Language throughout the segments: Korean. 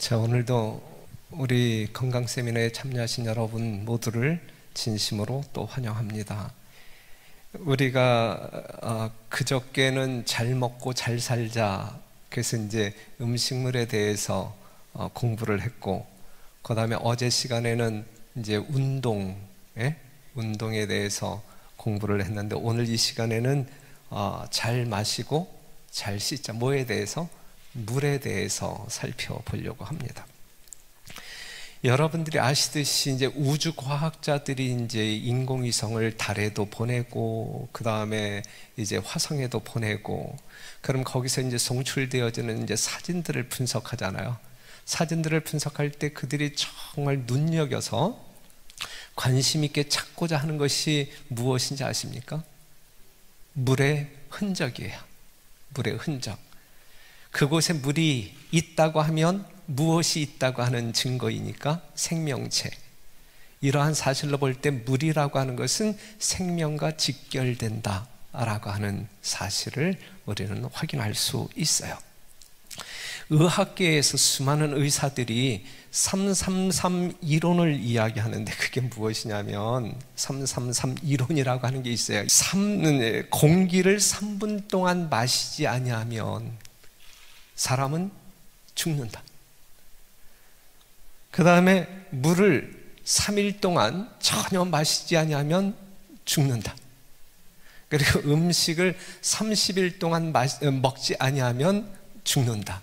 자, 오늘도 우리 건강 세미나에 참여하신 여러분 모두를 진심으로 또 환영합니다. 우리가 그저께는 잘 먹고 잘 살자, 그래서 이제 음식물에 대해서 공부를 했고, 그 다음에 어제 시간에는 이제 운동에 대해서 공부를 했는데, 오늘 이 시간에는 잘 마시고 잘 씻자, 뭐에 대해서? 물에 대해서 살펴보려고 합니다. 여러분들이 아시듯이 이제 우주 과학자들이 이제 인공위성을 달에도 보내고, 그 다음에 이제 화성에도 보내고, 그럼 거기서 이제 송출되어지는 이제 사진들을 분석하잖아요. 사진들을 분석할 때 그들이 정말 눈여겨서 관심 있게 찾고자 하는 것이 무엇인지 아십니까? 물의 흔적이에요. 물의 흔적. 그곳에 물이 있다고 하면 무엇이 있다고 하는 증거이니까 생명체. 이러한 사실로 볼 때 물이라고 하는 것은 생명과 직결된다라고 하는 사실을 우리는 확인할 수 있어요. 의학계에서 수많은 의사들이 333 이론을 이야기하는데, 그게 무엇이냐면 333 이론이라고 하는 게 있어요. 공기를 3분 동안 마시지 아니하면 사람은 죽는다. 그 다음에 물을 3일 동안 전혀 마시지 아니하면 죽는다. 그리고 음식을 30일 동안 먹지 아니하면 죽는다.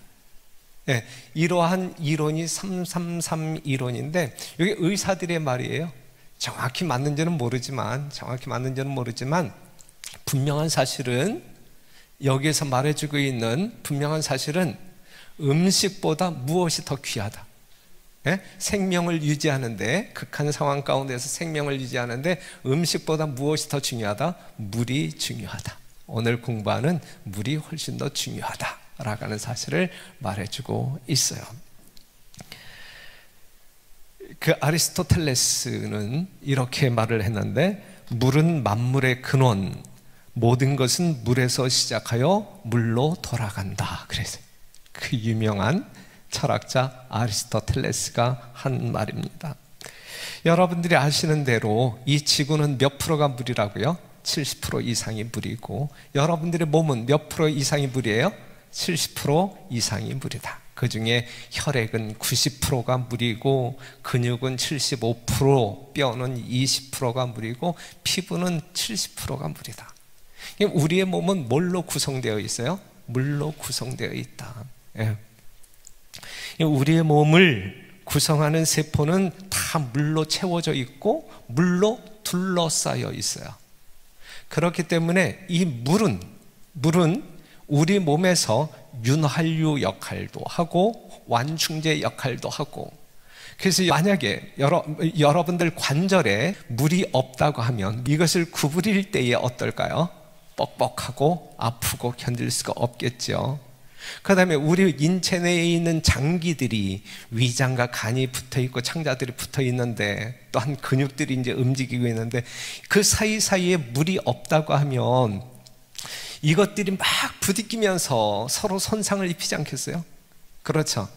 네, 이러한 이론이 333 이론인데, 이게 의사들의 말이에요. 정확히 맞는지는 모르지만 분명한 사실은, 여기에서 말해주고 있는 분명한 사실은 음식보다 무엇이 더 귀하다. 생명을 유지하는데, 극한 상황 가운데서 생명을 유지하는데 음식보다 무엇이 더 중요하다? 물이 중요하다. 오늘 공부하는 물이 훨씬 더 중요하다라고 하는 사실을 말해주고 있어요. 그 아리스토텔레스는 이렇게 말을 했는데, 물은 만물의 근원, 모든 것은 물에서 시작하여 물로 돌아간다. 그래서 그 유명한 철학자 아리스토텔레스가 한 말입니다. 여러분들이 아시는 대로 이 지구는 몇 프로가 물이라고요? 70% 이상이 물이고, 여러분들의 몸은 몇 프로 이상이 물이에요? 70% 이상이 물이다. 그 중에 혈액은 90%가 물이고, 근육은 75%, 뼈는 20%가 물이고, 피부는 70%가 물이다. 우리의 몸은 뭘로 구성되어 있어요? 물로 구성되어 있다. 우리의 몸을 구성하는 세포는 다 물로 채워져 있고 물로 둘러싸여 있어요. 그렇기 때문에 이 물은 우리 몸에서 윤활유 역할도 하고 완충제 역할도 하고, 그래서 만약에 여러분들 관절에 물이 없다고 하면 이것을 구부릴 때에 어떨까요? 뻑뻑하고 아프고 견딜 수가 없겠죠. 그 다음에 우리 인체 내에 있는 장기들이, 위장과 간이 붙어있고 창자들이 붙어있는데, 또한 근육들이 이제 움직이고 있는데, 그 사이사이에 물이 없다고 하면 이것들이 막 부딪히면서 서로 손상을 입히지 않겠어요? 그렇죠.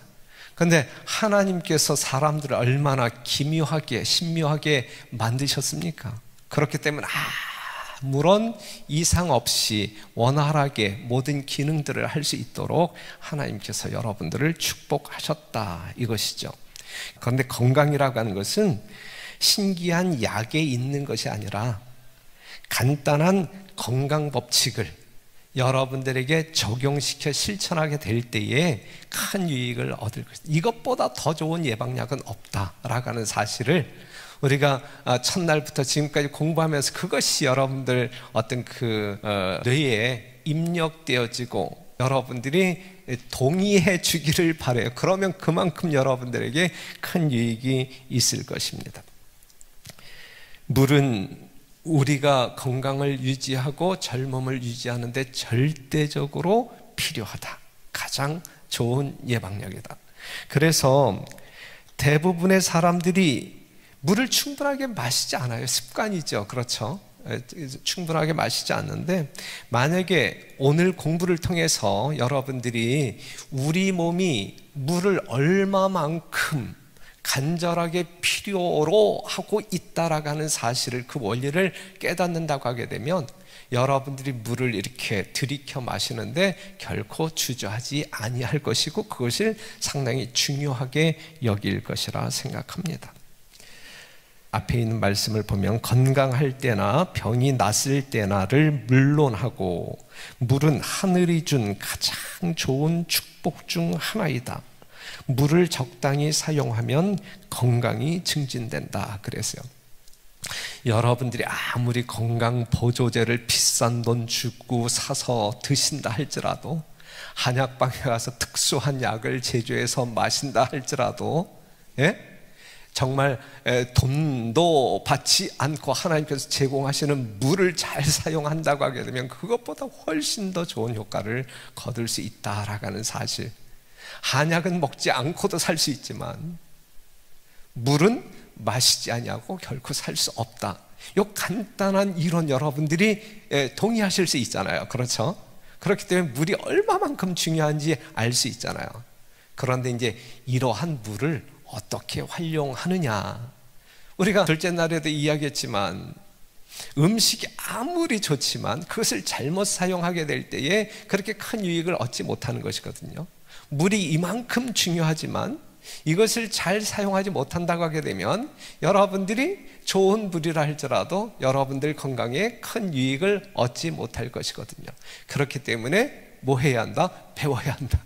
그런데 하나님께서 사람들을 얼마나 기묘하게 신묘하게 만드셨습니까? 그렇기 때문에 아무런 이상 없이 원활하게 모든 기능들을 할 수 있도록 하나님께서 여러분들을 축복하셨다, 이것이죠. 그런데 건강이라고 하는 것은 신기한 약에 있는 것이 아니라 간단한 건강 법칙을 여러분들에게 적용시켜 실천하게 될 때에 큰 유익을 얻을 것이다. 이것보다 더 좋은 예방약은 없다라고 하는 사실을 우리가 첫날부터 지금까지 공부하면서, 그것이 여러분들 어떤 뇌에 입력되어지고 여러분들이 동의해 주기를 바라요. 그러면 그만큼 여러분들에게 큰 유익이 있을 것입니다. 물은 우리가 건강을 유지하고 젊음을 유지하는 데 절대적으로 필요하다. 가장 좋은 예방약이다. 그래서 대부분의 사람들이 물을 충분하게 마시지 않아요. 습관이죠. 그렇죠? 충분하게 마시지 않는데, 만약에 오늘 공부를 통해서 여러분들이 우리 몸이 물을 얼마만큼 간절하게 필요로 하고 있다라고 하는 사실을, 그 원리를 깨닫는다고 하게 되면 여러분들이 물을 이렇게 들이켜 마시는데 결코 주저하지 아니할 것이고, 그것을 상당히 중요하게 여길 것이라 생각합니다. 앞에 있는 말씀을 보면 건강할 때나 병이 났을 때나를 물론하고 물은 하늘이 준 가장 좋은 축복 중 하나이다. 물을 적당히 사용하면 건강이 증진된다 그랬어요. 여러분들이 아무리 건강 보조제를 비싼 돈 주고 사서 드신다 할지라도, 한약방에 가서 특수한 약을 제조해서 마신다 할지라도, 정말 돈도 받지 않고 하나님께서 제공하시는 물을 잘 사용한다고 하게 되면 그것보다 훨씬 더 좋은 효과를 거둘 수 있다라고 하는 사실. 한약은 먹지 않고도 살 수 있지만 물은 마시지 아니하고 결코 살 수 없다. 이 간단한 이론 여러분들이 동의하실 수 있잖아요. 그렇죠? 그렇기 때문에 물이 얼마만큼 중요한지 알 수 있잖아요. 그런데 이제 이러한 물을 어떻게 활용하느냐, 우리가 둘째 날에도 이야기했지만 음식이 아무리 좋지만 그것을 잘못 사용하게 될 때에 그렇게 큰 유익을 얻지 못하는 것이거든요. 물이 이만큼 중요하지만 이것을 잘 사용하지 못한다고 하게 되면 여러분들이 좋은 물이라 할지라도 여러분들 건강에 큰 유익을 얻지 못할 것이거든요. 그렇기 때문에 뭐 해야 한다? 배워야 한다.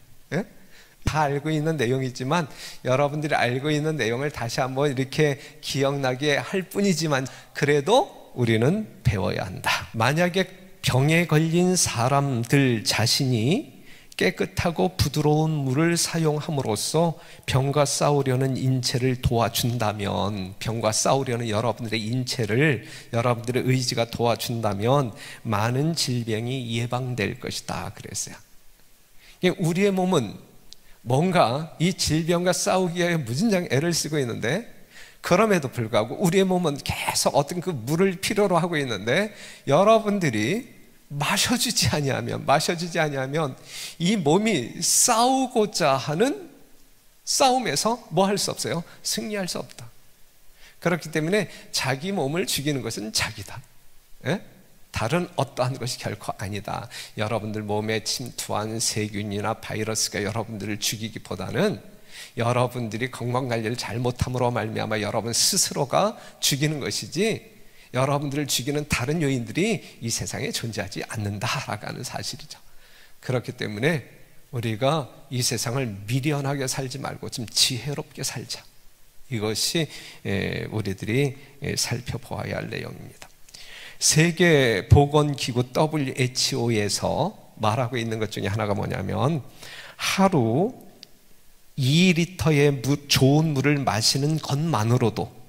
다 알고 있는 내용이지만 여러분들이 알고 있는 내용을 다시 한번 이렇게 기억나게 할 뿐이지만 그래도 우리는 배워야 한다. 만약에 병에 걸린 사람들 자신이 깨끗하고 부드러운 물을 사용함으로써 병과 싸우려는 인체를 도와준다면, 병과 싸우려는 여러분들의 인체를, 여러분들의 의지가 도와준다면 많은 질병이 예방될 것이다 그랬어요. 우리의 몸은 뭔가 이 질병과 싸우기 위해 무진장 애를 쓰고 있는데, 그럼에도 불구하고 우리의 몸은 계속 어떤 그 물을 필요로 하고 있는데, 여러분들이 마셔주지 아니하면 이 몸이 싸우고자 하는 싸움에서 뭐 할 수 없어요? 승리할 수 없다. 그렇기 때문에 자기 몸을 죽이는 것은 자기다. 다른 어떠한 것이 결코 아니다. 여러분들 몸에 침투한 세균이나 바이러스가 여러분들을 죽이기보다는 여러분들이 건강관리를 잘못함으로 말미암아 여러분 스스로가 죽이는 것이지, 여러분들을 죽이는 다른 요인들이 이 세상에 존재하지 않는다라고 하는 사실이죠. 그렇기 때문에 우리가 이 세상을 미련하게 살지 말고 좀 지혜롭게 살자. 이것이 우리들이 살펴보아야 할 내용입니다. 세계보건기구 WHO에서 말하고 있는 것 중에 하나가 뭐냐면, 하루 2리터의 좋은 물을 마시는 것만으로도,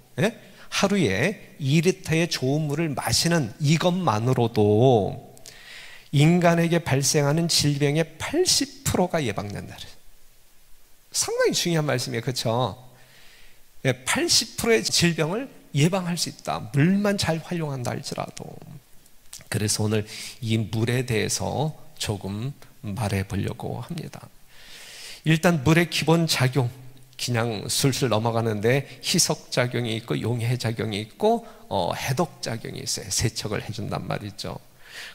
하루에 2리터의 좋은 물을 마시는 이것만으로도 인간에게 발생하는 질병의 80%가 예방된다. 상당히 중요한 말씀이에요. 그렇죠? 80%의 질병을 예방할 수 있다. 물만 잘 활용한다 할지라도. 그래서 오늘 이 물에 대해서 조금 말해 보려고 합니다. 일단 물의 기본 작용, 그냥 술술 넘어가는데 희석작용이 있고 용해작용이 있고 해독작용이 있어요. 세척을 해준단 말이죠.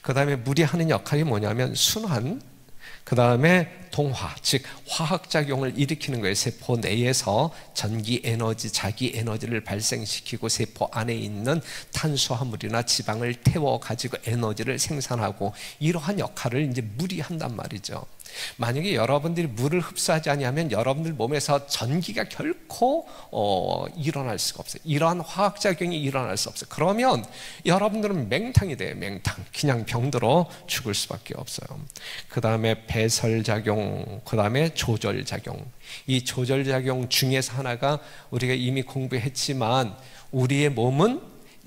그 다음에 물이 하는 역할이 뭐냐면 순환, 그 다음에 동화, 즉 화학작용을 일으키는 거예요. 세포 내에서 전기 에너지, 자기 에너지를 발생시키고 세포 안에 있는 탄수화물이나 지방을 태워가지고 에너지를 생산하고, 이러한 역할을 이제 물이 한단 말이죠. 만약에 여러분들이 물을 흡수하지 아니하면 여러분들 몸에서 전기가 결코 일어날 수가 없어요. 이러한 화학작용이 일어날 수 없어요. 그러면 여러분들은 맹탕이 돼요. 맹탕. 그냥 병들어 죽을 수밖에 없어요. 그 다음에 배설작용, 그 다음에 조절작용. 이 조절작용 중에서 하나가 우리가 이미 공부했지만, 우리의 몸은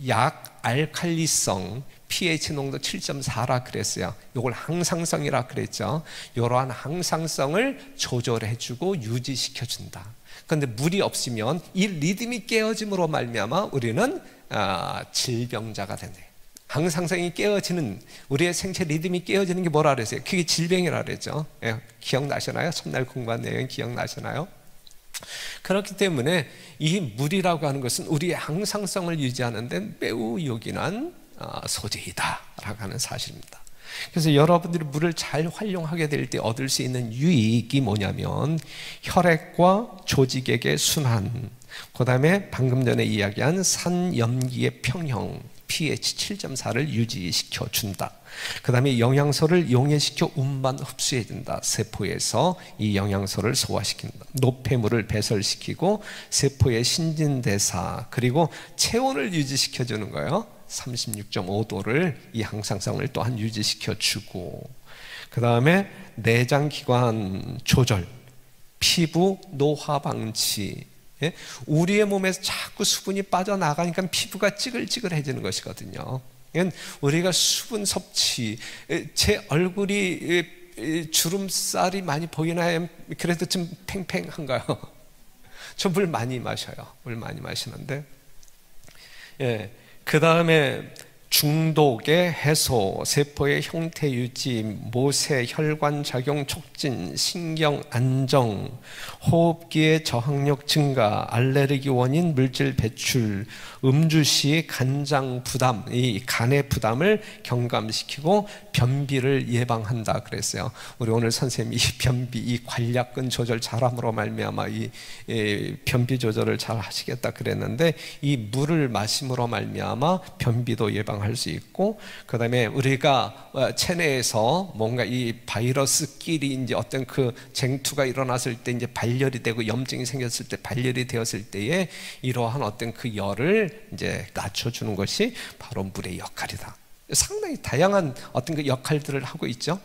약 알칼리성, pH 농도 7.4라 그랬어요. 이걸 항상성이라 그랬죠. 이러한 항상성을 조절해주고 유지시켜준다. 그런데 물이 없으면 이 리듬이 깨어짐으로 말미암아 우리는 질병자가 된다. 항상성이 깨어지는, 우리의 생체 리듬이 깨어지는 게 뭐라 그랬어요? 그게 질병이라 그랬죠. 예, 기억나시나요? 첫날 공부한 내용 기억나시나요? 그렇기 때문에 이 물이라고 하는 것은 우리의 항상성을 유지하는 데 매우 요긴한 소재이다 라고 하는 사실입니다. 그래서 여러분들이 물을 잘 활용하게 될 때 얻을 수 있는 유익이 뭐냐면 혈액과 조직액의 순환, 그 다음에 방금 전에 이야기한 산염기의 평형 pH 7.4를 유지시켜 준다. 그 다음에 영양소를 용해시켜 운반 흡수해 준다. 세포에서 이 영양소를 소화시킨다. 노폐물을 배설시키고 세포의 신진대사, 그리고 체온을 유지시켜 주는 거예요. 36.5도를 이 항상성을 또한 유지시켜 주고, 그 다음에 내장기관 조절, 피부 노화 방지. 예? 우리의 몸에서 자꾸 수분이 빠져나가니까 피부가 찌글찌글해지는 것이거든요. 우리가 수분 섭취, 제 얼굴이 주름살이 많이 보이나요? 그래도 좀 팽팽한가요? 저 물 많이 마셔요. 물 많이 마시는데, 예. 그 다음에 중독의 해소, 세포의 형태 유지, 모세, 혈관 작용 촉진, 신경 안정, 호흡기의 저항력 증가, 알레르기 원인 물질 배출, 음주 시 간장 부담, 이 간의 부담을 경감시키고 변비를 예방한다 그랬어요. 우리 오늘 선생님이 이 변비, 이 관략근 조절 잘함으로 말미암아 이 변비 조절을 잘 하시겠다 그랬는데, 이 물을 마심으로 말미암아 변비도 예방할 수 있고, 그 다음에 우리가 체내에서 뭔가 이 바이러스끼리 이제 어떤 그 쟁투가 일어났을 때 이제 발열이 되고 염증이 생겼을 때 발열이 되었을 때에 이러한 어떤 그 열을 이제 낮춰주는 것이 바로 물의 역할이다. 상당히 다양한 어떤 그 역할들을 하고 있죠.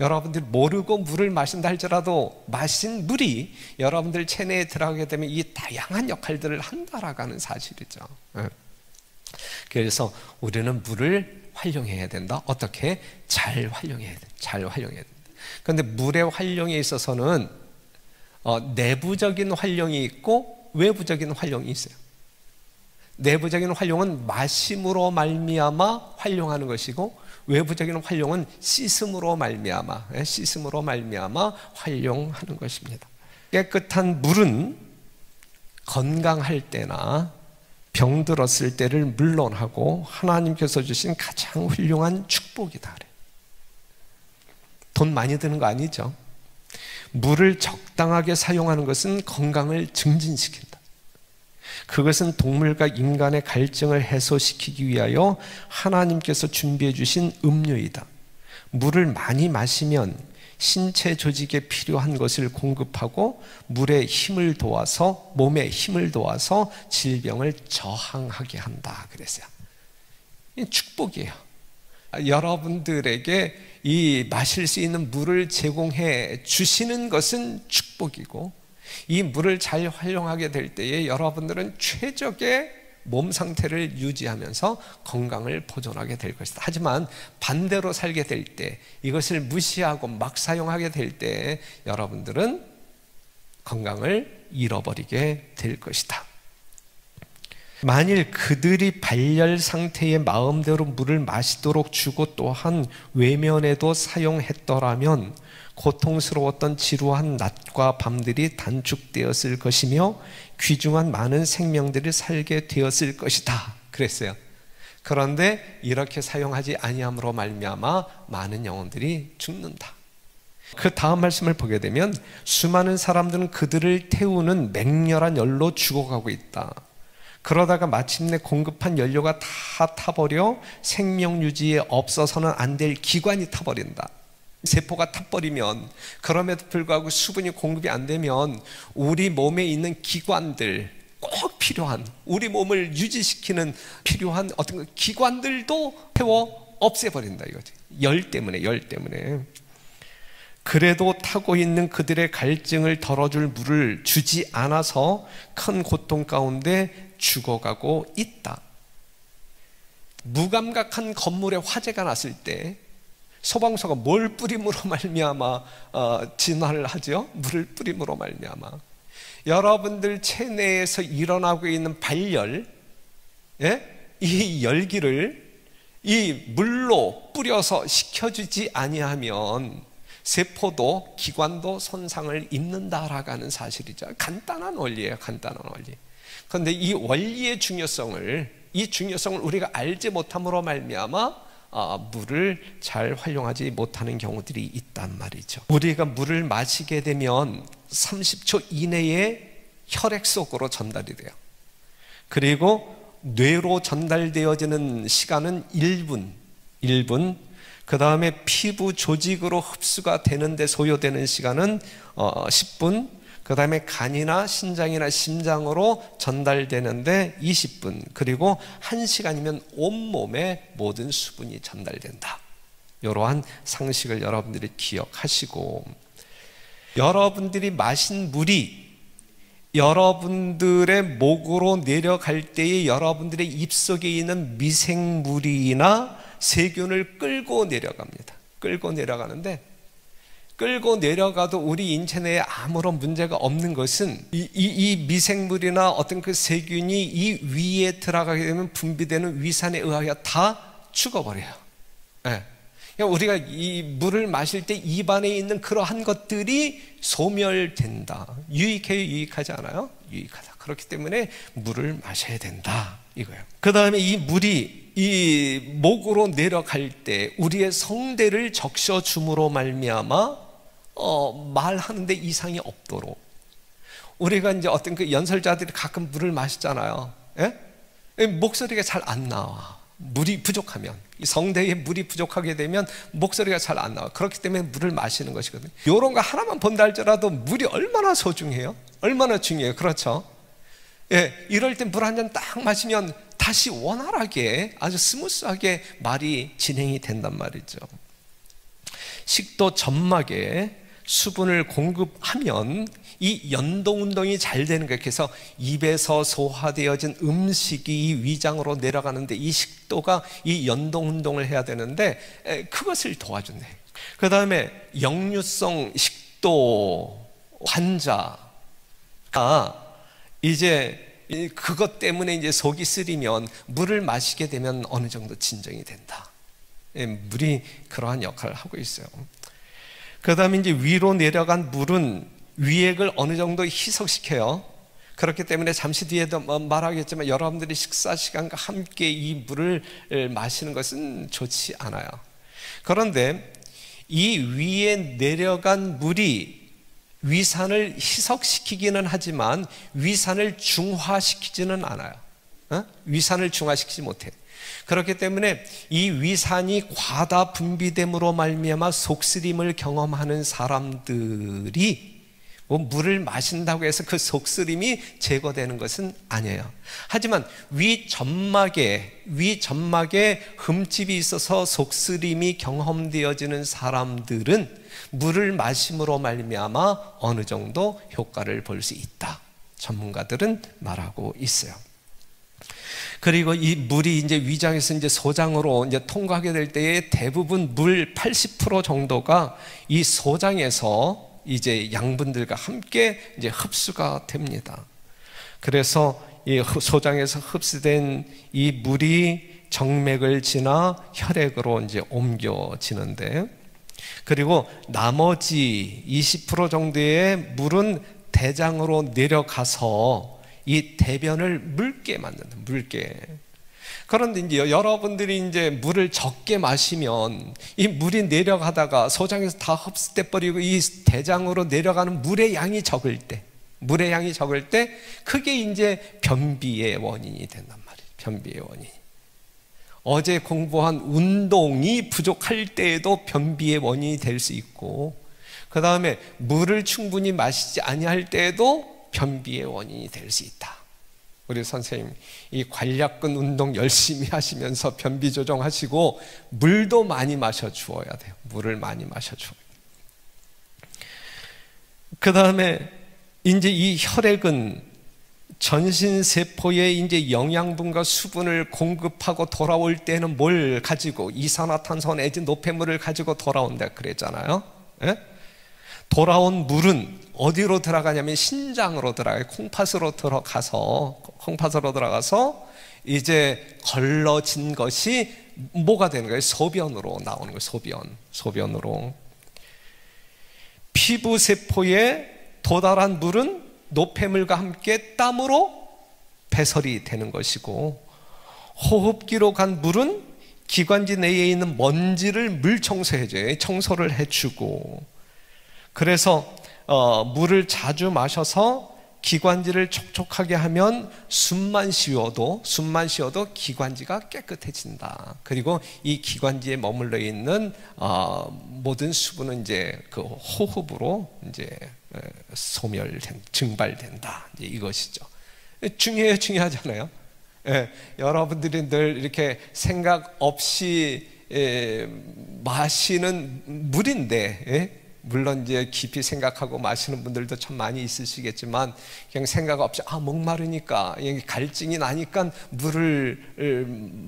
여러분들 모르고 물을 마신다 할지라도 마신 물이 여러분들 체내에 들어가게 되면 이 다양한 역할들을 한다라고 하는 사실이죠. 그래서 우리는 물을 활용해야 된다. 어떻게? 잘 활용해야 돼. 잘 활용해야 된다. 그런데 물의 활용에 있어서는 내부적인 활용이 있고 외부적인 활용이 있어요. 내부적인 활용은 마심으로 말미암아 활용하는 것이고, 외부적인 활용은 씻음으로 말미암아 활용하는 것입니다. 깨끗한 물은 건강할 때나 병들었을 때를 물론하고 하나님께서 주신 가장 훌륭한 축복이다. 돈 많이 드는 거 아니죠? 물을 적당하게 사용하는 것은 건강을 증진시킨다. 그것은 동물과 인간의 갈증을 해소시키기 위하여 하나님께서 준비해 주신 음료이다. 물을 많이 마시면 신체 조직에 필요한 것을 공급하고 물의 힘을 도와서, 몸의 힘을 도와서 질병을 저항하게 한다 그랬어요. 이 축복이에요. 여러분들에게 이 마실 수 있는 물을 제공해 주시는 것은 축복이고, 이 물을 잘 활용하게 될 때에 여러분들은 최적의 몸 상태를 유지하면서 건강을 보존하게 될 것이다. 하지만 반대로 살게 될 때, 이것을 무시하고 막 사용하게 될 때 여러분들은 건강을 잃어버리게 될 것이다. 만일 그들이 발열 상태의 마음대로 물을 마시도록 주고 또한 외면에도 사용했더라면 고통스러웠던 지루한 낮과 밤들이 단축되었을 것이며 귀중한 많은 생명들이 살게 되었을 것이다 그랬어요. 그런데 이렇게 사용하지 아니함으로 말미암아 많은 영혼들이 죽는다. 그 다음 말씀을 보게 되면 수많은 사람들은 그들을 태우는 맹렬한 열로 죽어가고 있다. 그러다가 마침내 공급한 연료가 다 타버려 생명 유지에 없어서는 안 될 기관이 타버린다. 세포가 타버리면, 그럼에도 불구하고 수분이 공급이 안 되면 우리 몸에 있는 기관들, 꼭 필요한, 우리 몸을 유지시키는 필요한 어떤 기관들도 태워 없애버린다 이거지. 열 때문에. 그래도 타고 있는 그들의 갈증을 덜어줄 물을 주지 않아서 큰 고통 가운데 죽어가고 있다. 무감각한 건물에 화재가 났을 때 소방서가 뭘 뿌림으로 말미암아 진화를 하죠? 물을 뿌림으로 말미암아. 여러분들 체내에서 일어나고 있는 발열, 이 열기를 이 물로 뿌려서 식혀주지 아니하면 세포도 기관도 손상을 입는다라고 하는 사실이죠. 간단한 원리예요. 간단한 원리. 그런데 이 원리의 중요성을 우리가 알지 못함으로 말미암아 물을 잘 활용하지 못하는 경우들이 있단 말이죠. 우리가 물을 마시게 되면 30초 이내에 혈액 속으로 전달이 돼요. 그리고 뇌로 전달되어지는 시간은 1분. 그 다음에 피부 조직으로 흡수가 되는데 소요되는 시간은 10분. 그 다음에 간이나 신장이나 심장으로 전달되는데 20분. 그리고 1시간이면 온몸에 모든 수분이 전달된다. 이러한 상식을 여러분들이 기억하시고, 여러분들이 마신 물이 여러분들의 목으로 내려갈 때에 여러분들의 입속에 있는 미생물이나 세균을 끌고 내려갑니다. 끌고 내려가는데, 끌고 내려가도 우리 인체 내에 아무런 문제가 없는 것은 이 미생물이나 어떤 그 세균이 이 위에 들어가게 되면 분비되는 위산에 의하여 다 죽어버려요. 네. 우리가 이 물을 마실 때 입안에 있는 그러한 것들이 소멸된다. 유익해요? 유익하지 않아요? 유익하다. 그렇기 때문에 물을 마셔야 된다 이거예요. 그 다음에 이 물이 이 목으로 내려갈 때 우리의 성대를 적셔줌으로 말미암아 말하는데 이상이 없도록, 우리가 이제 어떤 그 연설자들이 가끔 물을 마시잖아요. 예? 목소리가 잘 안 나와. 물이 부족하면, 이 성대에 물이 부족하게 되면 목소리가 잘 안 나와. 그렇기 때문에 물을 마시는 것이거든요. 이런 거 하나만 본다 할지라도 물이 얼마나 소중해요? 얼마나 중요해요. 그렇죠? 예, 이럴 때 물 한 잔 딱 마시면 다시 원활하게, 아주 스무스하게 말이 진행이 된단 말이죠. 식도 점막에 수분을 공급하면 이 연동운동이 잘 되는 거예요. 그래서 입에서 소화되어진 음식이 위장으로 내려가는데 이 식도가 이 연동운동을 해야 되는데 그것을 도와준대. 그 다음에 역류성 식도 환자가 이제 그것 때문에 이제 속이 쓰리면 물을 마시게 되면 어느 정도 진정이 된다. 물이 그러한 역할을 하고 있어요. 그 다음에 이제 위로 내려간 물은 위액을 어느 정도 희석시켜요. 그렇기 때문에 잠시 뒤에도 말하겠지만 여러분들이 식사 시간과 함께 이 물을 마시는 것은 좋지 않아요. 그런데 이 위에 내려간 물이 위산을 희석시키기는 하지만 위산을 중화시키지는 않아요. 위산을 중화시키지 못해. 그렇기 때문에 이 위산이 과다 분비됨으로 말미암아 속쓰림을 경험하는 사람들이 물을 마신다고 해서 그 속쓰림이 제거되는 것은 아니에요. 하지만 위점막에 흠집이 있어서 속쓰림이 경험되어지는 사람들은 물을 마심으로 말미암아 어느 정도 효과를 볼 수 있다. 전문가들은 말하고 있어요. 그리고 이 물이 이제 위장에서 이제 소장으로 이제 통과하게 될 때에 대부분 물 80% 정도가 이 소장에서 이제 양분들과 함께 이제 흡수가 됩니다. 그래서 이 소장에서 흡수된 이 물이 정맥을 지나 혈액으로 이제 옮겨지는데, 그리고 나머지 20% 정도의 물은 대장으로 내려가서 이 대변을 묽게 만든다. 묽게. 그런데 이제 여러분들이 이제 물을 적게 마시면 이 물이 내려가다가 소장에서 다 흡수돼 버리고 이 대장으로 내려가는 물의 양이 적을 때, 그게 이제 변비의 원인이 된단 말이에요. 변비의 원인. 어제 공부한 운동이 부족할 때에도 변비의 원인이 될 수 있고, 그 다음에 물을 충분히 마시지 아니할 때에도 변비의 원인이 될 수 있다. 우리 선생님, 이 관략근 운동 열심히 하시면서 변비 조정하시고 물도 많이 마셔 주어야 돼요. 물을 많이 마셔 주어야 돼요. 그 다음에 이제 이 혈액은 전신 세포에 이제 영양분과 수분을 공급하고 돌아올 때는 뭘 가지고, 이산화탄소 내지 노폐물을 가지고 돌아온다 그랬잖아요. 예? 돌아온 물은 어디로 들어가냐면 신장으로 들어가요. 콩팥으로 들어가서 이제 걸러진 것이 뭐가 되는 거예요? 소변으로 나오는 거예요. 소변으로. 피부세포에 도달한 물은 노폐물과 함께 땀으로 배설이 되는 것이고, 호흡기로 간 물은 기관지 내에 있는 먼지를 물 청소해줘요. 청소를 해주고, 그래서 물을 자주 마셔서 기관지를 촉촉하게 하면 숨만 쉬어도 기관지가 깨끗해진다. 그리고 이 기관지에 머물러 있는 모든 수분은 이제 그 호흡으로 이제 증발된다. 이제 이것이죠. 중요하잖아요. 예, 여러분들이 늘 이렇게 생각 없이 마시는 물인데, 예? 물론 이제 깊이 생각하고 마시는 분들도 참 많이 있으시겠지만, 그냥 생각 없이 목마르니까, 갈증이 나니까 물을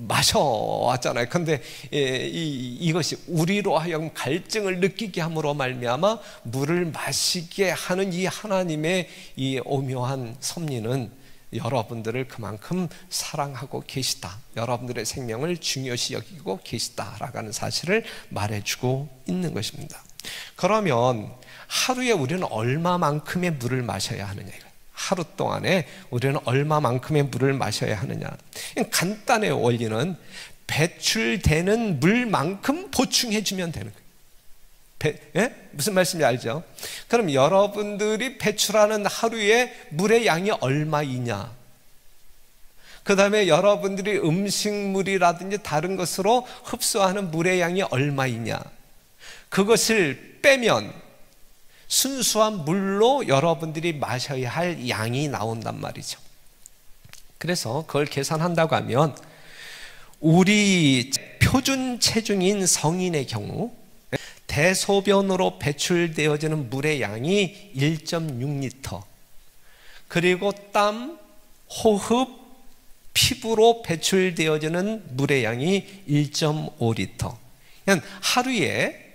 마셔왔잖아요. 근데 이것이 우리로 하여금 갈증을 느끼게 함으로 말미암아 물을 마시게 하는 이 하나님의 이 오묘한 섭리는 여러분들을 그만큼 사랑하고 계시다, 여러분들의 생명을 중요시 여기고 계시다라고 하는 사실을 말해주고 있는 것입니다. 그러면 하루에 우리는 얼마만큼의 물을 마셔야 하느냐, 하루 동안에 우리는 얼마만큼의 물을 마셔야 하느냐. 간단해요. 원리는 배출되는 물만큼 보충해주면 되는 거예요. 예? 무슨 말씀인지 알죠? 그럼 여러분들이 배출하는 하루에 물의 양이 얼마이냐, 그 다음에 여러분들이 음식물이라든지 다른 것으로 흡수하는 물의 양이 얼마이냐, 그것을 빼면 순수한 물로 여러분들이 마셔야 할 양이 나온단 말이죠. 그래서 그걸 계산한다고 하면 우리 표준 체중인 성인의 경우 대소변으로 배출되어지는 물의 양이 1.6리터, 그리고 땀, 호흡, 피부로 배출되어지는 물의 양이 1.5리터. 그냥 하루에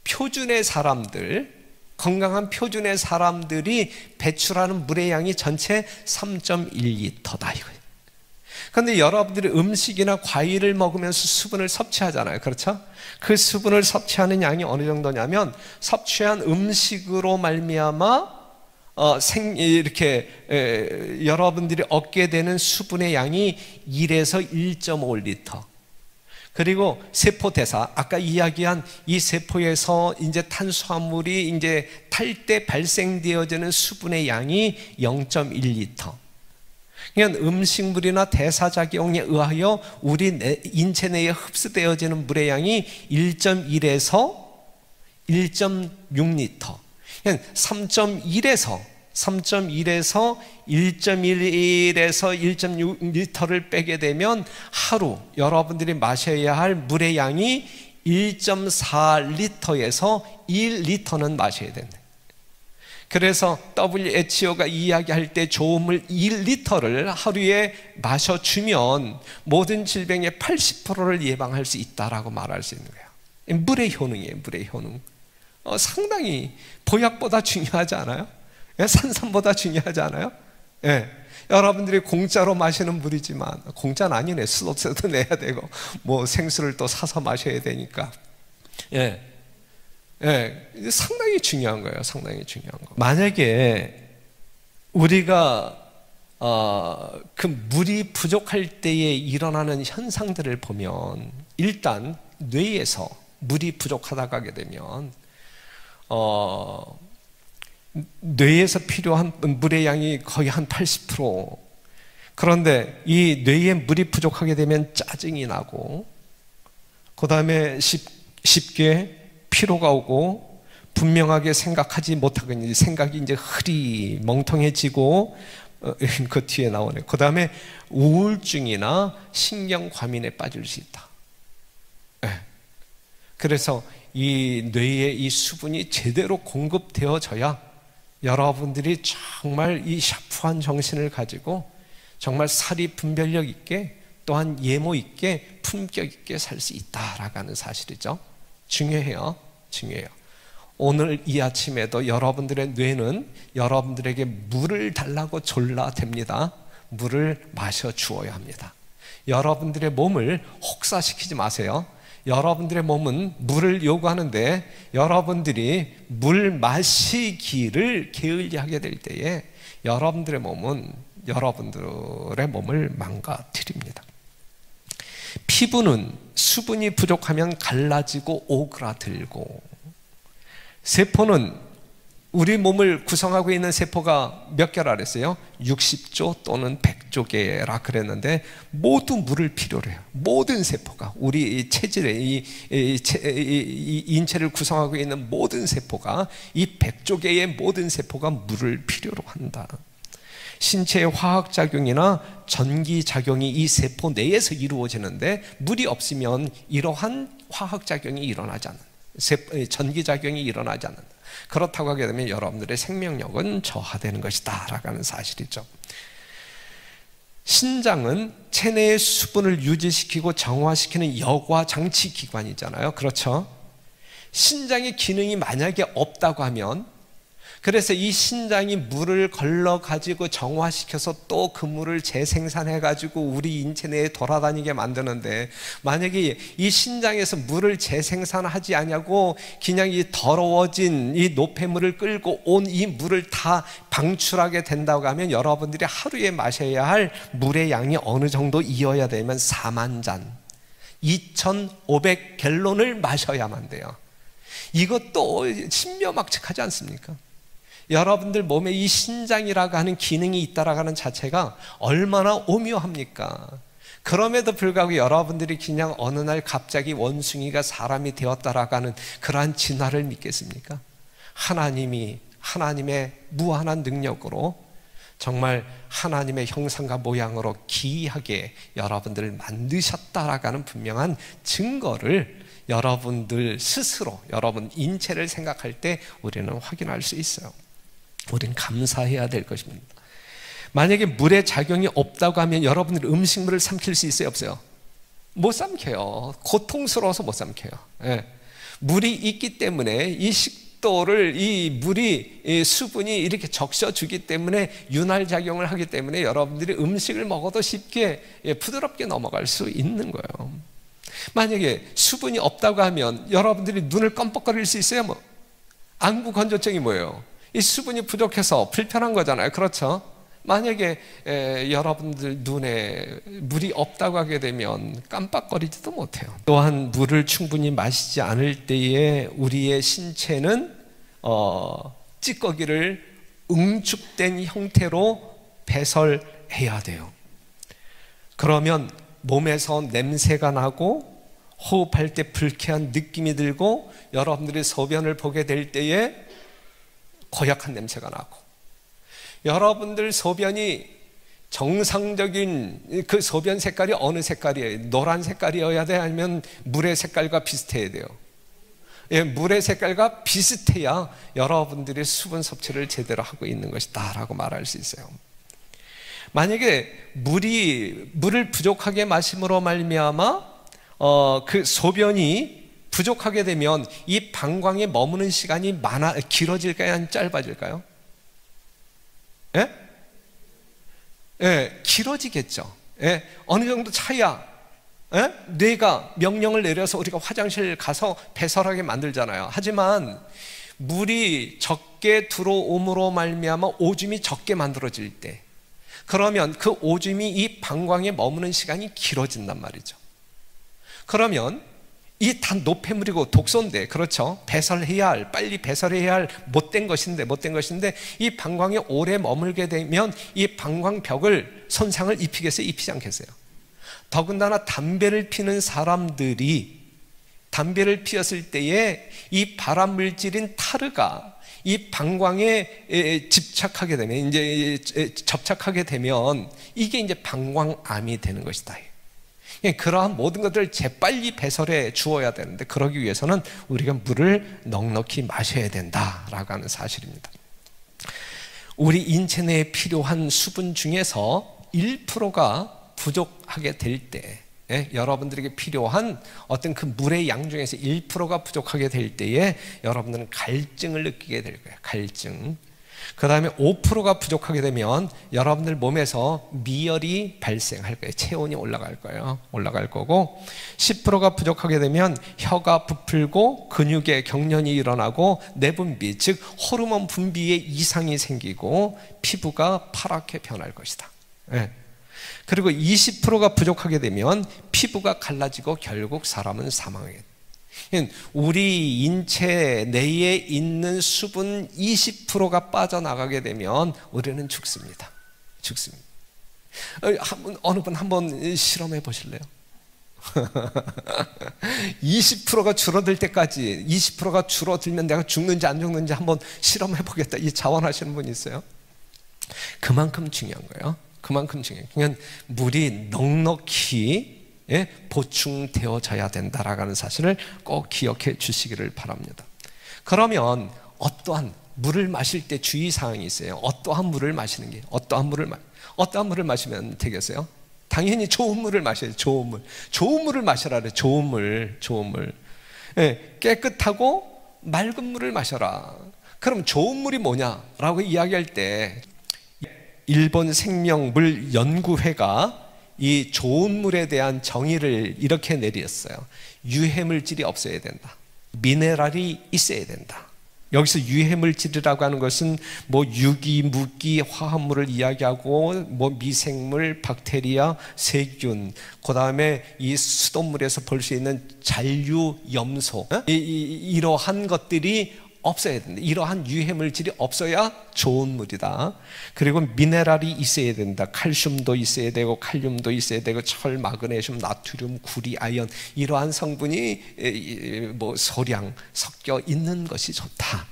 표준의 사람들, 건강한 표준의 사람들이 배출하는 물의 양이 전체 3.1리터다 이거예요. 그런데 여러분들이 음식이나 과일을 먹으면서 수분을 섭취하잖아요. 그렇죠? 그 수분을 섭취하는 양이 어느 정도냐면, 섭취한 음식으로 말미암아 이렇게 여러분들이 얻게 되는 수분의 양이 1에서 1.5리터. 그리고 세포대사, 아까 이야기한 이 세포에서 이제 탄수화물이 이제 탈 때 발생되어지는 수분의 양이 0.1리터. 그냥 음식물이나 대사작용에 의하여 우리 인체 내에 흡수되어지는 물의 양이 1.1에서 1.6리터. 그냥 3.1에서 1.1에서 1.6리터를 빼게 되면 하루 여러분들이 마셔야 할 물의 양이 1.4리터에서 1리터는 마셔야 된다. 그래서 WHO가 이야기할 때 좋은 1리터를 하루에 마셔주면 모든 질병의 80%를 예방할 수 있다라고 말할 수 있는 거예요. 물의 효능이에요. 물의 효능. 상당히 보약보다 중요하지 않아요? 산삼보다 중요하지 않아요? 예. 여러분들이 공짜로 마시는 물이지만, 공짜는 아니네. 수도세도 내야 되고 뭐 생수를 또 사서 마셔야 되니까. 예. 예, 상당히 중요한 거예요. 상당히 중요한 거. 만약에 우리가 그 물이 부족할 때에 일어나는 현상들을 보면, 일단 뇌에서 물이 부족하다고 하게 되면 뇌에서 필요한 물의 양이 거의 한 80%. 그런데 이 뇌에 물이 부족하게 되면 짜증이 나고, 그 다음에 쉽게 피로가 오고, 분명하게 생각하지 못하고 생각이 이제 멍텅해지고, 그 뒤에 나오네. 그 다음에 우울증이나 신경과민에 빠질 수 있다. 네. 그래서 이 뇌에 이 수분이 제대로 공급되어져야 여러분들이 정말 이 샤프한 정신을 가지고 정말 사리 분별력 있게, 또한 예모 있게, 품격 있게 살 수 있다라고 하는 사실이죠. 중요해요. 오늘 이 아침에도 여러분들의 뇌는 여러분들에게 물을 달라고 졸라댑니다. 물을 마셔 주어야 합니다. 여러분들의 몸을 혹사시키지 마세요. 여러분들의 몸은 물을 요구하는데 여러분들이 물 마시기를 게을리하게 될 때에 여러분들의 몸은 여러분들의 몸을 망가뜨립니다. 피부는 수분이 부족하면 갈라지고 오그라들고, 세포는 우리 몸을 구성하고 있는 세포가 몇 개라 그랬어요? 60조 또는 100조 개라 그랬는데 모두 물을 필요로 해요. 모든 세포가, 우리 체질에 이 인체를 구성하고 있는 모든 세포가, 이 100조 개의 모든 세포가 물을 필요로 한다. 신체의 화학작용이나 전기작용이 이 세포 내에서 이루어지는데 물이 없으면 이러한 화학작용이 일어나지 않는다. 전기작용이 일어나지 않는다. 그렇다고 하게 되면 여러분들의 생명력은 저하되는 것이다 라고 하는 사실이죠. 신장은 체내의 수분을 유지시키고 정화시키는 여과 장치 기관이잖아요. 그렇죠? 신장의 기능이 만약에 없다고 하면, 그래서 이 신장이 물을 걸러 가지고 정화시켜서 또 그 물을 재생산해 가지고 우리 인체 내에 돌아다니게 만드는데, 만약에 이 신장에서 물을 재생산하지 않냐고 그냥 이 더러워진 이 노폐물을 끌고 온 이 물을 다 방출하게 된다고 하면 여러분들이 하루에 마셔야 할 물의 양이 어느 정도 이어야 되면 4만 잔, 2,500갤론을 마셔야만 돼요. 이것도 신묘막측하지 않습니까? 여러분들 몸에 이 신장이라고 하는 기능이 있다라고 하는 자체가 얼마나 오묘합니까? 그럼에도 불구하고 여러분들이 그냥 어느 날 갑자기 원숭이가 사람이 되었다라고 하는 그러한 진화를 믿겠습니까? 하나님의 무한한 능력으로 정말 하나님의 형상과 모양으로 기이하게 여러분들을 만드셨다라고 하는 분명한 증거를 여러분들 스스로 여러분 인체를 생각할 때 우리는 확인할 수 있어요. 우리는 감사해야 될 것입니다. 만약에 물의 작용이 없다고 하면 여러분들 음식물을 삼킬 수 있어요, 없어요? 못 삼켜요. 고통스러워서 못 삼켜요. 예. 물이 있기 때문에 이 식도를, 이 물이, 이 수분이 이렇게 적셔주기 때문에 윤활작용을 하기 때문에 여러분들이 음식을 먹어도 쉽게 부드럽게 넘어갈 수 있는 거예요. 만약에 수분이 없다고 하면 여러분들이 눈을 껌뻑거릴 수 있어요? 뭐 안구 건조증이 뭐예요? 이 수분이 부족해서 불편한 거잖아요. 그렇죠? 만약에 여러분들 눈에 물이 없다고 하게 되면 깜빡거리지도 못해요. 또한 물을 충분히 마시지 않을 때에 우리의 신체는 찌꺼기를 응축된 형태로 배설해야 돼요. 그러면 몸에서 냄새가 나고 호흡할 때 불쾌한 느낌이 들고 여러분들이 소변을 보게 될 때에 고약한 냄새가 나고, 여러분들 소변이 정상적인 그 소변 색깔이 어느 색깔이에요? 노란 색깔이어야 돼? 아니면 물의 색깔과 비슷해야 돼요? 예, 물의 색깔과 비슷해야 여러분들이 수분 섭취를 제대로 하고 있는 것이다 라고 말할 수 있어요. 만약에 물을 부족하게 마심으로 말미암아 그 소변이 부족하게 되면 이 방광에 머무는 시간이 길어질까요? 아니면 짧아질까요? 예? 예, 길어지겠죠. 예, 어느 정도 차이야. 예? 뇌가 명령을 내려서 우리가 화장실 가서 배설하게 만들잖아요. 하지만 물이 적게 들어옴으로 말미암아 오줌이 적게 만들어질 때, 그러면 그 오줌이 이 방광에 머무는 시간이 길어진단 말이죠. 그러면 이 다 노폐물이고 독소인데, 그렇죠? 빨리 배설해야 할 못된 것인데 이 방광에 오래 머물게 되면 이 방광벽을 손상을 입히겠어요? 입히지 않겠어요? 더군다나 담배를 피는 사람들이 담배를 피웠을 때에 이 발암 물질인 타르가 이 방광에 집착하게 되면, 접착하게 되면 이게 이제 방광암이 되는 것이다. 그러한 모든 것들을 재빨리 배설해 주어야 되는데, 그러기 위해서는 우리가 물을 넉넉히 마셔야 된다라고 하는 사실입니다. 우리 인체 내에 필요한 수분 중에서 1%가 부족하게 될 때, 여러분들에게 필요한 어떤 그 물의 양 중에서 1%가 부족하게 될 때에 여러분들은 갈증을 느끼게 될 거예요. 갈증. 그 다음에 5%가 부족하게 되면 여러분들 몸에서 미열이 발생할 거예요. 체온이 올라갈 거예요. 올라갈 거고, 10%가 부족하게 되면 혀가 부풀고 근육에 경련이 일어나고 내분비, 즉 호르몬 분비에 이상이 생기고 피부가 파랗게 변할 것이다. 네. 그리고 20%가 부족하게 되면 피부가 갈라지고 결국 사람은 사망하게 됩니다. 우리 인체 내에 있는 수분 20%가 빠져나가게 되면 우리는 죽습니다. 죽습니다. 어느 분 한번 실험해 보실래요? 20%가 줄어들 때까지, 20%가 줄어들면 내가 죽는지 안 죽는지 한번 실험해 보겠다, 이 자원하시는 분 있어요? 그만큼 중요한 거예요. 그만큼 중요해요. 그냥 물이 넉넉히 보충되어져야 된다라는 사실을 꼭 기억해 주시기를 바랍니다. 그러면 어떠한 물을 마실 때 주의사항이 있어요. 어떠한 물을 마시는 게, 어떠한 물을 마시면 되겠어요? 당연히 좋은 물을 마셔야죠. 좋은 물을 마셔라 그래. 좋은 물. 깨끗하고 맑은 물을 마셔라. 그럼 좋은 물이 뭐냐라고 이야기할 때 일본 생명물 연구회가 이 좋은 물에 대한 정의를 이렇게 내렸어요. 유해물질이 없어야 된다. 미네랄이 있어야 된다. 여기서 유해물질이라고 하는 것은 뭐 유기, 무기, 화합물을 이야기하고 뭐 미생물, 박테리아, 세균, 그 다음에 이 수돗물에서 볼 수 있는 잔류, 염소, 이러한 것들이 없어야 된다. 이러한 유해물질이 없어야 좋은 물이다. 그리고 미네랄이 있어야 된다. 칼슘도 있어야 되고 칼륨도 있어야 되고 철, 마그네슘, 나트륨, 구리, 아연, 이러한 성분이 뭐 소량 섞여 있는 것이 좋다.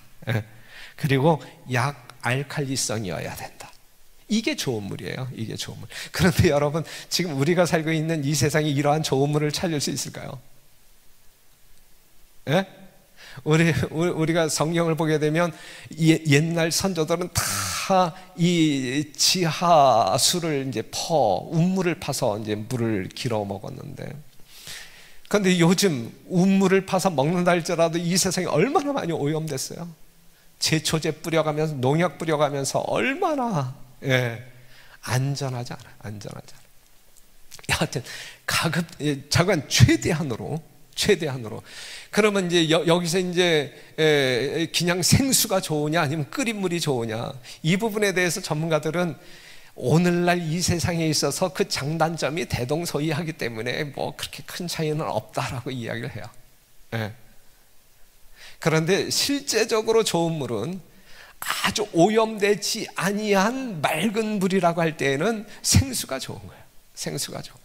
그리고 약 알칼리성이어야 된다. 이게 좋은 물이에요. 이게 좋은 물. 그런데 여러분, 지금 우리가 살고 있는 이 세상에 이러한 좋은 물을 찾을 수 있을까요? 예? 우리가 성경을 보게 되면 옛날 선조들은 다 이 지하수를 이제 운물을 파서 이제 물을 길어 먹었는데, 그런데 요즘 운물을 파서 먹는다 할지라도 이 세상이 얼마나 많이 오염됐어요. 제초제 뿌려가면서, 농약 뿌려가면서 얼마나 안전하지 않아요. 하여튼 자관 최대한으로. 그러면 이제 여기서 이제 그냥 생수가 좋으냐 아니면 끓인 물이 좋으냐, 이 부분에 대해서 전문가들은 오늘날 이 세상에 있어서 그 장단점이 대동소이하기 때문에 뭐 그렇게 큰 차이는 없다라고 이야기를 해요. 그런데 실제적으로 좋은 물은 아주 오염되지 아니한 맑은 물이라고 할 때에는 생수가 좋은 거예요. 생수가 좋은.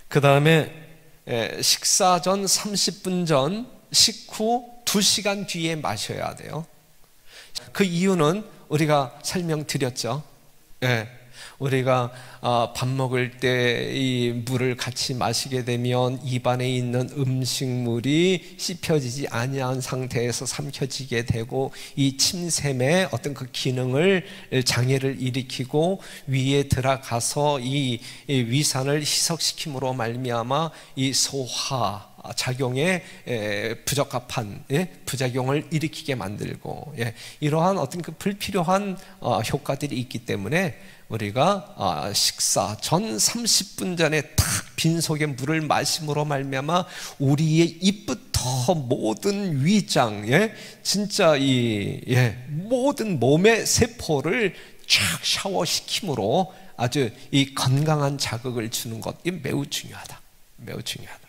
그 다음에 식사 전 30분 전, 식후 2시간 뒤에 마셔야 돼요. 그 이유는 우리가 설명드렸죠. 우리가 밥 먹을 때 이 물을 같이 마시게 되면 입안에 있는 음식물이 씹혀지지 아니한 상태에서 삼켜지게 되고, 이 침샘의 어떤 그 기능을, 장애를 일으키고 위에 들어가서 이 위산을 희석시킴으로 말미암아 이 소화 작용에 부적합한 부작용을 일으키게 만들고, 이러한 어떤 그 불필요한 효과들이 있기 때문에 우리가 식사 전 30분 전에 탁 빈속에 물을 마심으로 말미암아 우리의 입부터 모든 위장, 진짜 모든 몸의 세포를 쫙 샤워시킴으로 아주 이 건강한 자극을 주는 것, 이 매우 중요하다. 매우 중요하다.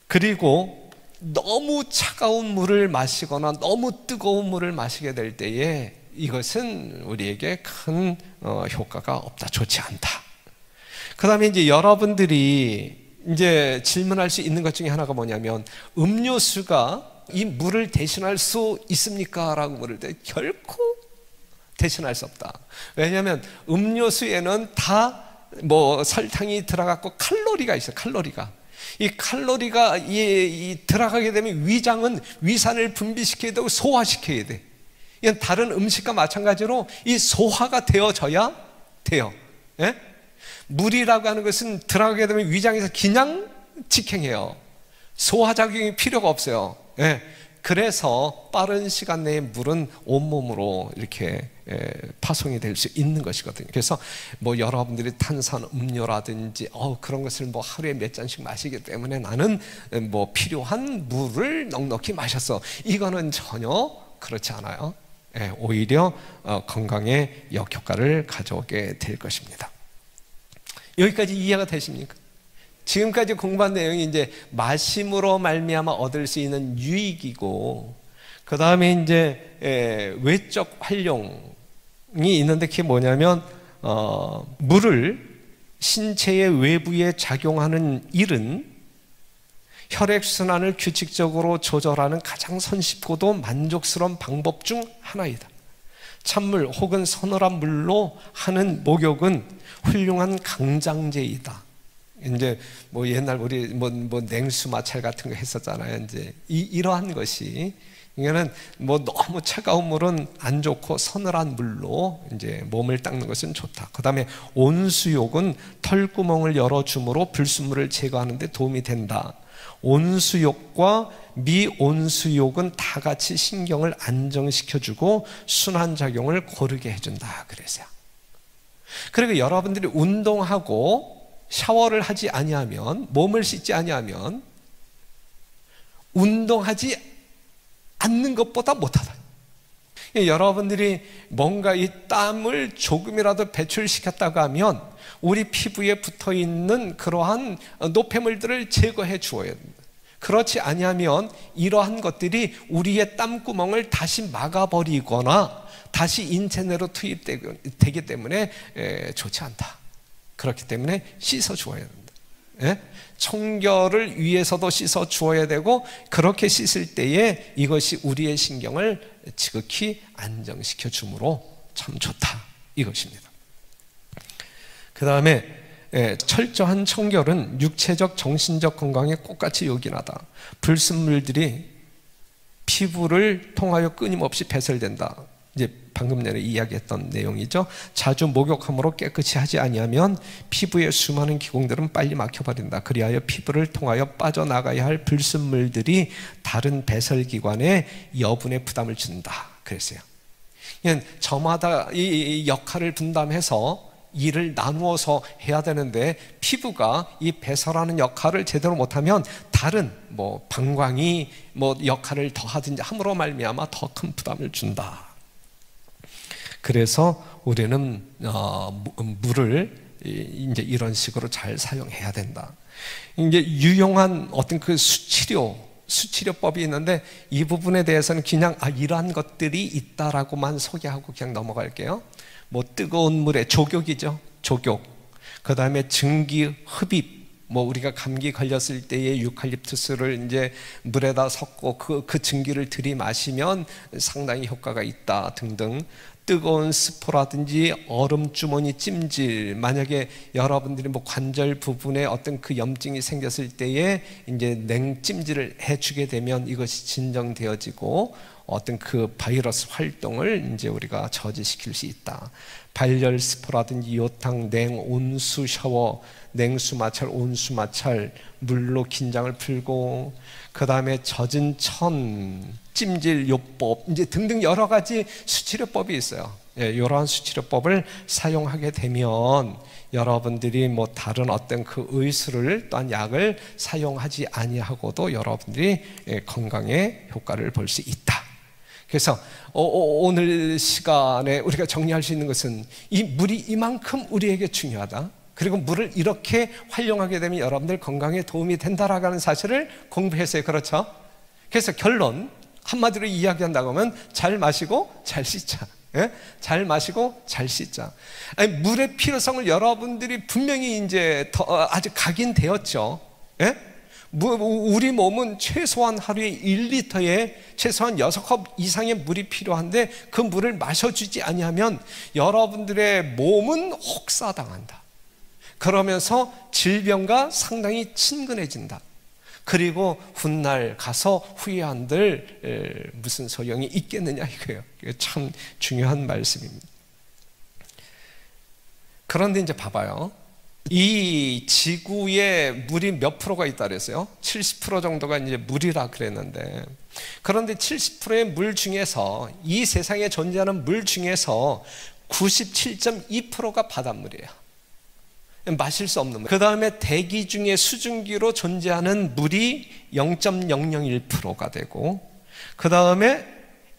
그리고 너무 차가운 물을 마시거나 너무 뜨거운 물을 마시게 될 때에 이것은 우리에게 큰 효과가 없다. 좋지 않다. 그 다음에 이제 여러분들이 이제 질문할 수 있는 것 중에 하나가 뭐냐면, 음료수가 이 물을 대신할 수 있습니까? 라고 물을 때 결코 대신할 수 없다. 왜냐하면 음료수에는 다 뭐 설탕이 들어갔고 칼로리가 있어요. 이 칼로리가 들어가게 되면 위장은 위산을 분비시켜야 되고 소화시켜야 돼. 이건 다른 음식과 마찬가지로 이 소화가 되어져야 돼요. 물이라고 하는 것은 들어가게 되면 위장에서 그냥 직행해요. 소화작용이 필요가 없어요. 그래서 빠른 시간 내에 물은 온몸으로 이렇게 파송이 될 수 있는 것이거든요. 그래서 뭐 여러분들이 탄산 음료라든지 그런 것을 뭐 하루에 몇 잔씩 마시기 때문에 나는 뭐 필요한 물을 넉넉히 마셨어, 이거는 전혀 그렇지 않아요. 오히려 건강에 역효과를 가져오게 될 것입니다. 여기까지 이해가 되십니까? 지금까지 공부한 내용이 이제 마심으로 말미암아 얻을 수 있는 유익이고, 그 다음에 이제 외적 활용이 있는데, 그게 뭐냐면 물을 신체의 외부에 작용하는 일은 혈액순환을 규칙적으로 조절하는 가장 손쉽고도 만족스러운 방법 중 하나이다. 찬물 혹은 서늘한 물로 하는 목욕은 훌륭한 강장제이다. 이제 뭐 옛날 우리 뭐 냉수 마찰 같은 거 했었잖아요. 이제 이러한 것이, 이거는 뭐 너무 차가운 물은 안 좋고 서늘한 물로 이제 몸을 닦는 것은 좋다. 그 다음에 온수욕은 털구멍을 열어줌으로 불순물을 제거하는 데 도움이 된다. 온수욕과 미온수욕은 다 같이 신경을 안정시켜주고 순환작용을 고르게 해준다 그랬어요. 그리고 여러분들이 운동하고 샤워를 하지 아니하면, 몸을 씻지 아니하면 운동하지 않는 것보다 못하다. 여러분들이 뭔가 이 땀을 조금이라도 배출시켰다고 하면 우리 피부에 붙어있는 그러한 노폐물들을 제거해 주어야 됩니다. 그렇지 아니하면 이러한 것들이 우리의 땀구멍을 다시 막아버리거나 다시 인체 내로 투입되기 때문에 좋지 않다. 그렇기 때문에 씻어 주어야 된다. 청결을 위해서도 씻어 주어야 되고, 그렇게 씻을 때에 이것이 우리의 신경을 지극히 안정시켜 주므로 참 좋다, 이것입니다. 그 다음에 철저한 청결은 육체적 정신적 건강에 똑같이 요긴하다. 불순물들이 피부를 통하여 끊임없이 배설된다. 이제 방금 전에 이야기했던 내용이죠. 자주 목욕함으로 깨끗이 하지 아니하면 피부의 수많은 기공들은 빨리 막혀버린다. 그리하여 피부를 통하여 빠져나가야 할 불순물들이 다른 배설기관에 여분의 부담을 준다 그랬어요. 저마다 이 역할을 분담해서 일을 나누어서 해야 되는데, 피부가 이 배설하는 역할을 제대로 못하면 다른 뭐 방광이 뭐 역할을 더 하든지 함으로 말미암아 더 큰 부담을 준다. 그래서 우리는 물을 이제 이런 식으로 잘 사용해야 된다. 이제 유용한 어떤 그 수치료법이 있는데, 이 부분에 대해서는 그냥 이러한 것들이 있다라고만 소개하고 그냥 넘어갈게요. 뭐 뜨거운 물에 조격이죠. 조격. 그 다음에 증기 흡입. 뭐 우리가 감기 걸렸을 때에 유칼립투스를 이제 물에다 섞고 그 증기를 들이마시면 상당히 효과가 있다 등등. 뜨거운 스포라든지 얼음 주머니 찜질, 만약에 여러분들이 뭐 관절 부분에 어떤 그 염증이 생겼을 때에 이제 냉찜질을 해주게 되면 이것이 진정되어지고 어떤 그 바이러스 활동을 이제 우리가 저지시킬 수 있다. 발열 스포라든지 요탕, 냉온수 샤워, 냉수 마찰, 온수 마찰, 물로 긴장을 풀고, 그 다음에 젖은 천, 찜질 요법, 이제 등등 여러 가지 수치료법이 있어요. 이러한 수치료법을 사용하게 되면 여러분들이 뭐 다른 어떤 그 의술을 또한 약을 사용하지 아니하고도 여러분들이 건강에 효과를 볼 수 있다. 그래서 오늘 시간에 우리가 정리할 수 있는 것은 이 물이 이만큼 우리에게 중요하다. 그리고 물을 이렇게 활용하게 되면 여러분들 건강에 도움이 된다라고 하는 사실을 공부했어요. 그렇죠? 그래서 결론 한마디로 이야기한다고 하면 잘 마시고 잘 씻자. 잘 마시고 잘 씻자. 아니, 물의 필요성을 여러분들이 분명히 이제 아주 각인되었죠. 우리 몸은 최소한 하루에 1리터에 최소한 6컵 이상의 물이 필요한데 그 물을 마셔주지 아니하면 여러분들의 몸은 혹사당한다. 그러면서 질병과 상당히 친근해진다. 그리고 훗날 가서 후회한들 무슨 소용이 있겠느냐 이거예요. 참 중요한 말씀입니다. 그런데 이제 봐봐요. 이 지구에 물이 몇 프로가 있다 그랬어요? 70% 정도가 이제 물이라 그랬는데, 그런데 70%의 물 중에서, 이 세상에 존재하는 물 중에서 97.2%가 바닷물이에요. 마실 수 없는 물. 그 다음에 대기 중에 수증기로 존재하는 물이 0.001%가 되고, 그 다음에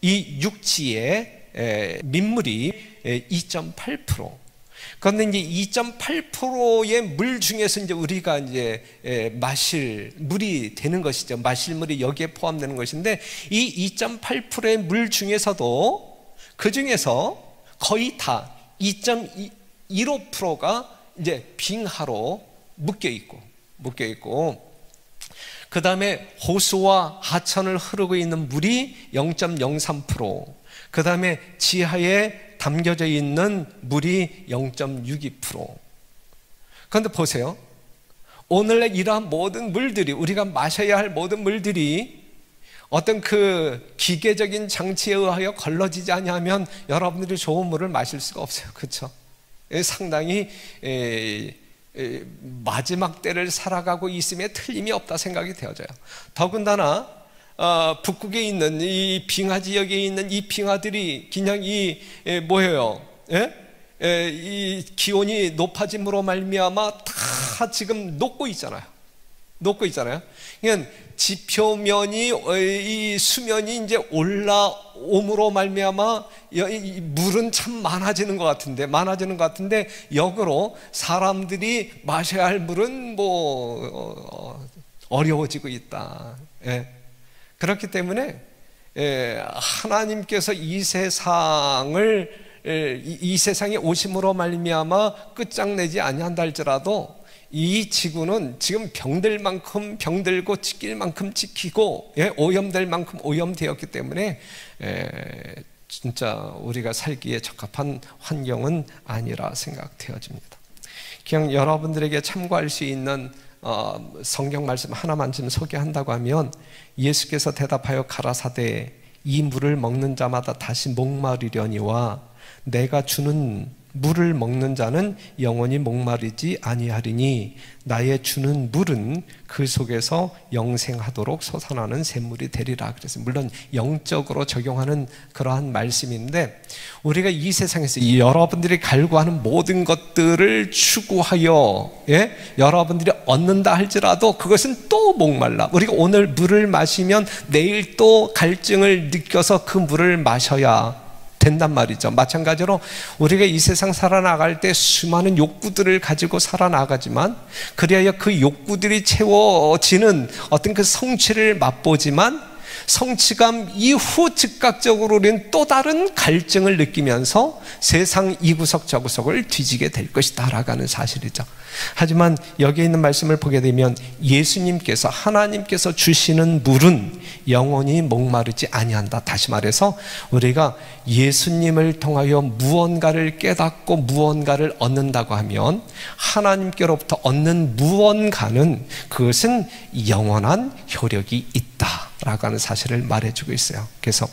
이 육지의 민물이 2.8%. 그런데 이제 2.8%의 물 중에서 이제 우리가 이제 마실 물이 되는 것이죠. 마실 물이 여기에 포함되는 것인데, 이 2.8%의 물 중에서도 그 중에서 거의 다 2.15%가 이제 빙하로 묶여 있고, 그 다음에 호수와 하천을 흐르고 있는 물이 0.03%, 그 다음에 지하에 담겨져 있는 물이 0.62%. 그런데 보세요. 오늘날 이러한 모든 물들이, 우리가 마셔야 할 모든 물들이 어떤 그 기계적인 장치에 의하여 걸러지지 아니하면 여러분들이 좋은 물을 마실 수가 없어요. 그렇죠? 상당히 마지막 때를 살아가고 있음에 틀림이 없다 생각이 되어져요. 더군다나 북극에 있는 이 빙하 지역에 있는 이 빙하들이 그냥 뭐예요? 이 기온이 높아짐으로 말미암아 다 지금 녹고 있잖아요. 그러니까 지표면이, 이 수면이 이제 올라옴으로 말미암아 물은 참 많아지는 것 같은데 역으로 사람들이 마셔야 할 물은 어려워지고 있다. 그렇기 때문에 하나님께서 이 세상에 오심으로 말미암아 끝장내지 아니한다 할지라도 이 지구는 지금 병들 만큼 병들고 지킬 만큼 지키고 오염될 만큼 오염되었기 때문에 진짜 우리가 살기에 적합한 환경은 아니라 생각되어집니다. 그냥 여러분들에게 참고할 수 있는 성경 말씀 하나만 좀 소개한다고 하면, 예수께서 대답하여 가라사대 이 물을 먹는 자마다 다시 목마르려니와 내가 주는 물을 먹는 자는 영원히 목마르지 아니하리니 나의 주는 물은 그 속에서 영생하도록 솟아나는 샘물이 되리라. 그래서 물론 영적으로 적용하는 그러한 말씀인데, 우리가 이 세상에서 여러분들이 갈구하는 모든 것들을 추구하여 여러분들이 얻는다 할지라도 그것은 또 목말라. 우리가 오늘 물을 마시면 내일 또 갈증을 느껴서 그 물을 마셔야 된단 말이죠. 마찬가지로 우리가 이 세상 살아나갈 때 수많은 욕구들을 가지고 살아나가지만, 그리하여 그 욕구들이 채워지는 어떤 그 성취를 맛보지만, 성취감 이후 즉각적으로 우리는 또 다른 갈증을 느끼면서 세상 이구석 저구석을 뒤지게 될 것이다 라고 하는 사실이죠. 하지만 여기에 있는 말씀을 보게 되면 예수님께서, 하나님께서 주시는 물은 영원히 목마르지 아니한다. 다시 말해서 우리가 예수님을 통하여 무언가를 깨닫고 무언가를 얻는다고 하면 하나님께로부터 얻는 무언가는 그것은 영원한 효력이 있다 라고 하는 사실을 말해주고 있어요. 그래서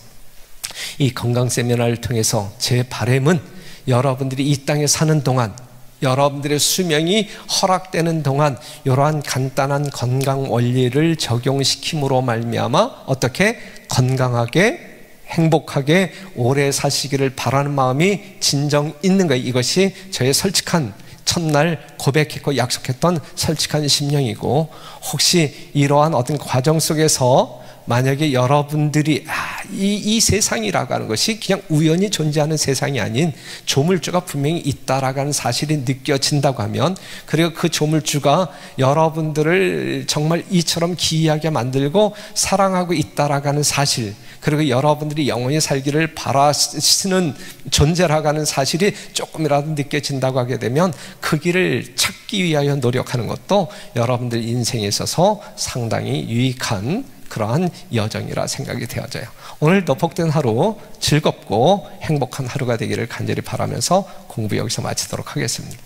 이 건강 세미나를 통해서 제 바람은 여러분들이 이 땅에 사는 동안, 여러분들의 수명이 허락되는 동안 이러한 간단한 건강 원리를 적용시킴으로 말미암아 어떻게 건강하게 행복하게 오래 사시기를 바라는 마음이 진정 있는 거예요. 이것이 저의 솔직한 첫날 고백했고 약속했던 솔직한 심령이고, 혹시 이러한 어떤 과정 속에서 만약에 여러분들이 이 세상이라고 하는 것이 그냥 우연히 존재하는 세상이 아닌 조물주가 분명히 있다라고 하는 사실이 느껴진다고 하면, 그리고 그 조물주가 여러분들을 정말 이처럼 기이하게 만들고 사랑하고 있다라고 하는 사실, 그리고 여러분들이 영원히 살기를 바라시는 존재라고 하는 사실이 조금이라도 느껴진다고 하게 되면 그 길을 찾기 위하여 노력하는 것도 여러분들 인생에 있어서 상당히 유익한 그러한 여정이라 생각이 되어져요. 오늘도 복된 하루, 즐겁고 행복한 하루가 되기를 간절히 바라면서 공부 여기서 마치도록 하겠습니다.